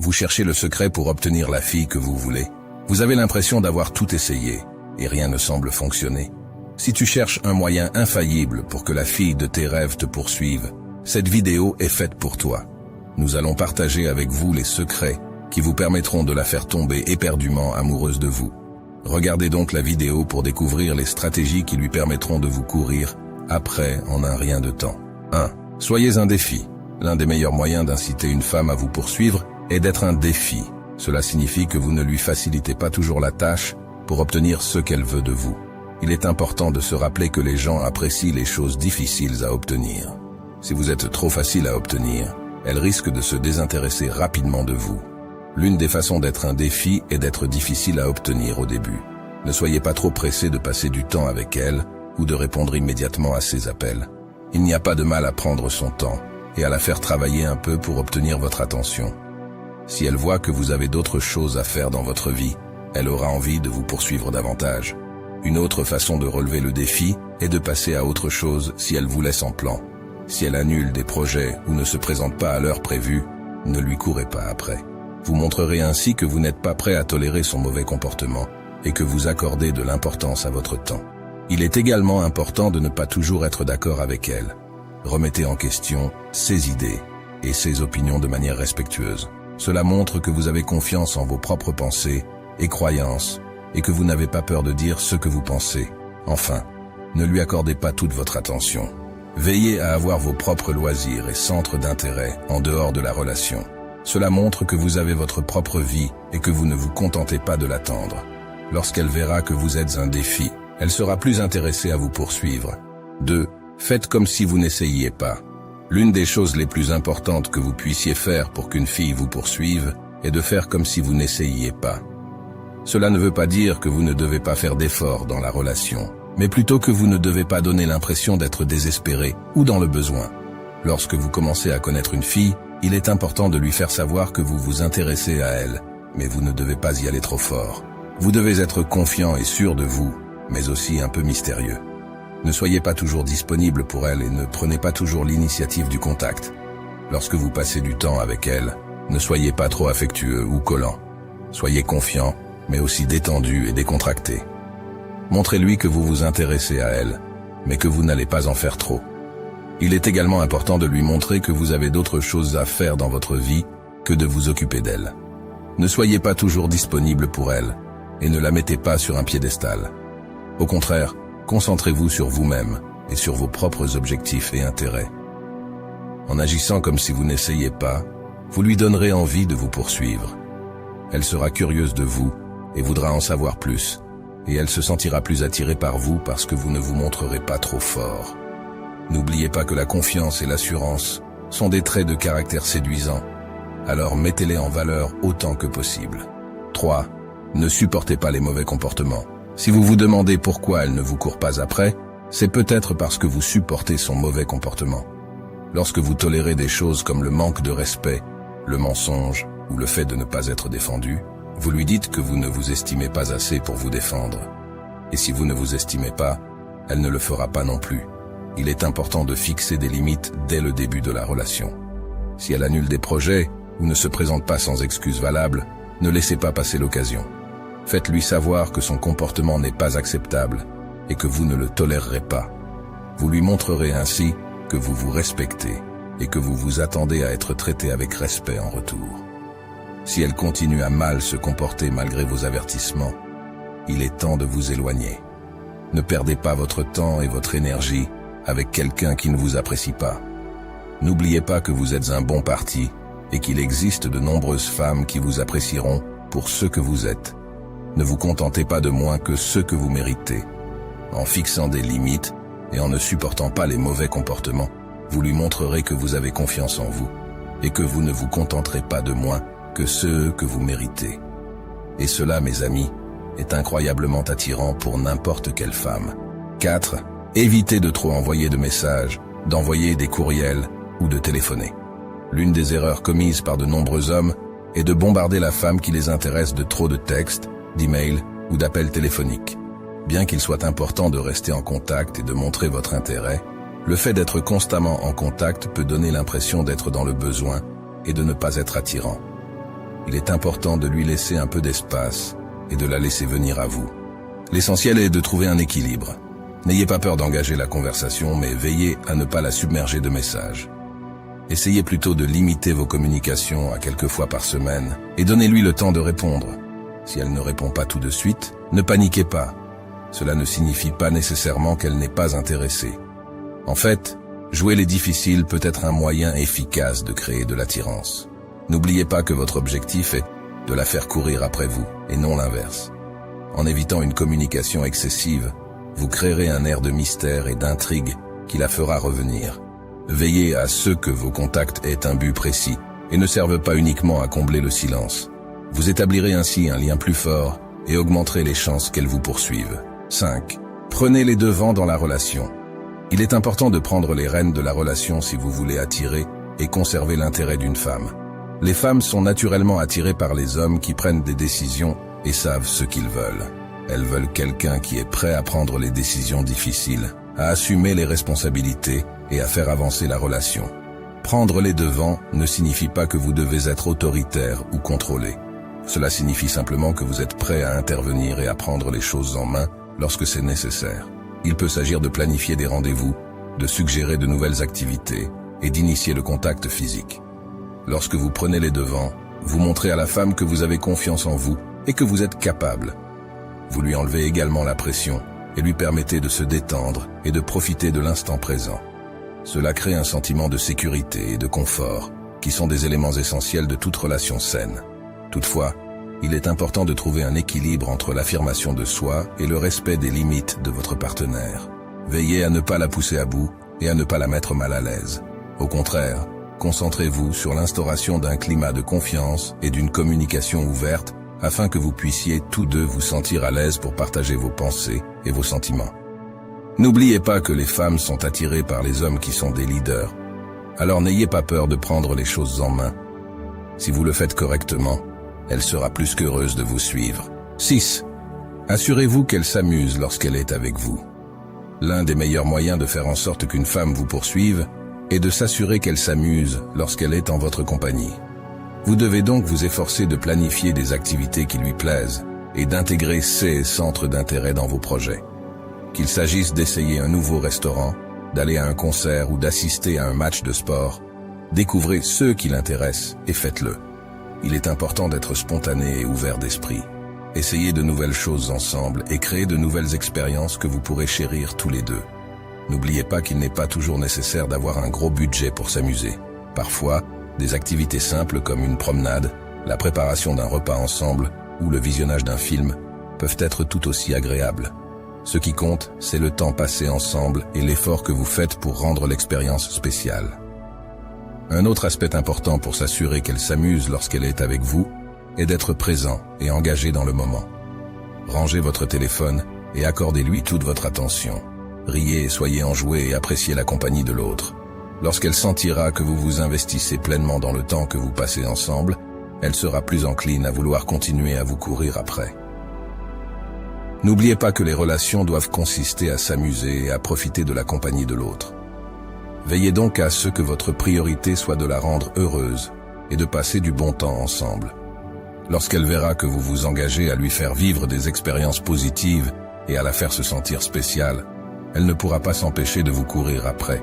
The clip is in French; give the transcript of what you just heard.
Vous cherchez le secret pour obtenir la fille que vous voulez. Vous avez l'impression d'avoir tout essayé, et rien ne semble fonctionner. Si tu cherches un moyen infaillible pour que la fille de tes rêves te poursuive, cette vidéo est faite pour toi. Nous allons partager avec vous les secrets qui vous permettront de la faire tomber éperdument amoureuse de vous. Regardez donc la vidéo pour découvrir les stratégies qui lui permettront de vous courir après en un rien de temps. 1. Soyez un défi. L'un des meilleurs moyens d'inciter une femme à vous poursuivre est d'être un défi. Cela signifie que vous ne lui facilitez pas toujours la tâche pour obtenir ce qu'elle veut de vous. Il est important de se rappeler que les gens apprécient les choses difficiles à obtenir. Si vous êtes trop facile à obtenir, elle risque de se désintéresser rapidement de vous. L'une des façons d'être un défi est d'être difficile à obtenir au début. Ne soyez pas trop pressé de passer du temps avec elle ou de répondre immédiatement à ses appels. Il n'y a pas de mal à prendre son temps et à la faire travailler un peu pour obtenir votre attention. Si elle voit que vous avez d'autres choses à faire dans votre vie, elle aura envie de vous poursuivre davantage. Une autre façon de relever le défi est de passer à autre chose si elle vous laisse en plan. Si elle annule des projets ou ne se présente pas à l'heure prévue, ne lui courez pas après. Vous montrerez ainsi que vous n'êtes pas prêt à tolérer son mauvais comportement et que vous accordez de l'importance à votre temps. Il est également important de ne pas toujours être d'accord avec elle. Remettez en question ses idées et ses opinions de manière respectueuse. Cela montre que vous avez confiance en vos propres pensées et croyances et que vous n'avez pas peur de dire ce que vous pensez. Enfin, ne lui accordez pas toute votre attention. Veillez à avoir vos propres loisirs et centres d'intérêt en dehors de la relation. Cela montre que vous avez votre propre vie et que vous ne vous contentez pas de l'attendre. Lorsqu'elle verra que vous êtes un défi, elle sera plus intéressée à vous poursuivre. 2. Faites comme si vous n'essayiez pas. L'une des choses les plus importantes que vous puissiez faire pour qu'une fille vous poursuive est de faire comme si vous n'essayiez pas. Cela ne veut pas dire que vous ne devez pas faire d'efforts dans la relation, mais plutôt que vous ne devez pas donner l'impression d'être désespéré ou dans le besoin. Lorsque vous commencez à connaître une fille, il est important de lui faire savoir que vous vous intéressez à elle, mais vous ne devez pas y aller trop fort. Vous devez être confiant et sûr de vous, mais aussi un peu mystérieux. Ne soyez pas toujours disponible pour elle et ne prenez pas toujours l'initiative du contact. Lorsque vous passez du temps avec elle, ne soyez pas trop affectueux ou collant. Soyez confiant, mais aussi détendu et décontracté. Montrez-lui que vous vous intéressez à elle, mais que vous n'allez pas en faire trop. Il est également important de lui montrer que vous avez d'autres choses à faire dans votre vie que de vous occuper d'elle. Ne soyez pas toujours disponible pour elle et ne la mettez pas sur un piédestal. Au contraire, concentrez-vous sur vous-même et sur vos propres objectifs et intérêts. En agissant comme si vous n'essayiez pas, vous lui donnerez envie de vous poursuivre. Elle sera curieuse de vous et voudra en savoir plus, et elle se sentira plus attirée par vous parce que vous ne vous montrerez pas trop fort. N'oubliez pas que la confiance et l'assurance sont des traits de caractère séduisants, alors mettez-les en valeur autant que possible. 3. Ne supportez pas les mauvais comportements. Si vous vous demandez pourquoi elle ne vous court pas après, c'est peut-être parce que vous supportez son mauvais comportement. Lorsque vous tolérez des choses comme le manque de respect, le mensonge ou le fait de ne pas être défendu, vous lui dites que vous ne vous estimez pas assez pour vous défendre. Et si vous ne vous estimez pas, elle ne le fera pas non plus. Il est important de fixer des limites dès le début de la relation. Si elle annule des projets ou ne se présente pas sans excuse valable, ne laissez pas passer l'occasion. Faites-lui savoir que son comportement n'est pas acceptable et que vous ne le tolérerez pas. Vous lui montrerez ainsi que vous vous respectez et que vous vous attendez à être traité avec respect en retour. Si elle continue à mal se comporter malgré vos avertissements, il est temps de vous éloigner. Ne perdez pas votre temps et votre énergie avec quelqu'un qui ne vous apprécie pas. N'oubliez pas que vous êtes un bon parti et qu'il existe de nombreuses femmes qui vous apprécieront pour ce que vous êtes. Ne vous contentez pas de moins que ce que vous méritez. En fixant des limites et en ne supportant pas les mauvais comportements, vous lui montrerez que vous avez confiance en vous et que vous ne vous contenterez pas de moins que ce que vous méritez. Et cela, mes amis, est incroyablement attirant pour n'importe quelle femme. 4. Évitez de trop envoyer de messages, d'envoyer des courriels ou de téléphoner. L'une des erreurs commises par de nombreux hommes est de bombarder la femme qui les intéresse de trop de textes, d'emails ou d'appels téléphoniques. Bien qu'il soit important de rester en contact et de montrer votre intérêt, le fait d'être constamment en contact peut donner l'impression d'être dans le besoin et de ne pas être attirant. Il est important de lui laisser un peu d'espace et de la laisser venir à vous. L'essentiel est de trouver un équilibre. N'ayez pas peur d'engager la conversation, mais veillez à ne pas la submerger de messages. Essayez plutôt de limiter vos communications à quelques fois par semaine et donnez-lui le temps de répondre. Si elle ne répond pas tout de suite, ne paniquez pas. Cela ne signifie pas nécessairement qu'elle n'est pas intéressée. En fait, jouer les difficiles peut être un moyen efficace de créer de l'attirance. N'oubliez pas que votre objectif est de la faire courir après vous, et non l'inverse. En évitant une communication excessive, vous créerez un air de mystère et d'intrigue qui la fera revenir. Veillez à ce que vos contacts aient un but précis et ne servent pas uniquement à combler le silence. Vous établirez ainsi un lien plus fort et augmenterez les chances qu'elle vous poursuive. 5. Prenez les devants dans la relation. Il est important de prendre les rênes de la relation si vous voulez attirer et conserver l'intérêt d'une femme. Les femmes sont naturellement attirées par les hommes qui prennent des décisions et savent ce qu'ils veulent. Elles veulent quelqu'un qui est prêt à prendre les décisions difficiles, à assumer les responsabilités et à faire avancer la relation. Prendre les devants ne signifie pas que vous devez être autoritaire ou contrôlé. Cela signifie simplement que vous êtes prêt à intervenir et à prendre les choses en main lorsque c'est nécessaire. Il peut s'agir de planifier des rendez-vous, de suggérer de nouvelles activités et d'initier le contact physique. Lorsque vous prenez les devants, vous montrez à la femme que vous avez confiance en vous et que vous êtes capable. Vous lui enlevez également la pression et lui permettez de se détendre et de profiter de l'instant présent. Cela crée un sentiment de sécurité et de confort, qui sont des éléments essentiels de toute relation saine. Toutefois, il est important de trouver un équilibre entre l'affirmation de soi et le respect des limites de votre partenaire. Veillez à ne pas la pousser à bout et à ne pas la mettre mal à l'aise. Au contraire, concentrez-vous sur l'instauration d'un climat de confiance et d'une communication ouverte afin que vous puissiez tous deux vous sentir à l'aise pour partager vos pensées et vos sentiments. N'oubliez pas que les femmes sont attirées par les hommes qui sont des leaders. Alors n'ayez pas peur de prendre les choses en main. Si vous le faites correctement, elle sera plus qu'heureuse de vous suivre. 6. Assurez-vous qu'elle s'amuse lorsqu'elle est avec vous. L'un des meilleurs moyens de faire en sorte qu'une femme vous poursuive est de s'assurer qu'elle s'amuse lorsqu'elle est en votre compagnie. Vous devez donc vous efforcer de planifier des activités qui lui plaisent et d'intégrer ces centres d'intérêt dans vos projets. Qu'il s'agisse d'essayer un nouveau restaurant, d'aller à un concert ou d'assister à un match de sport, découvrez ce qui l'intéresse et faites-le. Il est important d'être spontané et ouvert d'esprit. Essayez de nouvelles choses ensemble et créez de nouvelles expériences que vous pourrez chérir tous les deux. N'oubliez pas qu'il n'est pas toujours nécessaire d'avoir un gros budget pour s'amuser. Parfois, des activités simples comme une promenade, la préparation d'un repas ensemble ou le visionnage d'un film peuvent être tout aussi agréables. Ce qui compte, c'est le temps passé ensemble et l'effort que vous faites pour rendre l'expérience spéciale. Un autre aspect important pour s'assurer qu'elle s'amuse lorsqu'elle est avec vous est d'être présent et engagé dans le moment. Rangez votre téléphone et accordez-lui toute votre attention. Riez, soyez enjoués et appréciez la compagnie de l'autre. Lorsqu'elle sentira que vous vous investissez pleinement dans le temps que vous passez ensemble, elle sera plus encline à vouloir continuer à vous courir après. N'oubliez pas que les relations doivent consister à s'amuser et à profiter de la compagnie de l'autre. Veillez donc à ce que votre priorité soit de la rendre heureuse et de passer du bon temps ensemble. Lorsqu'elle verra que vous vous engagez à lui faire vivre des expériences positives et à la faire se sentir spéciale, elle ne pourra pas s'empêcher de vous courir après.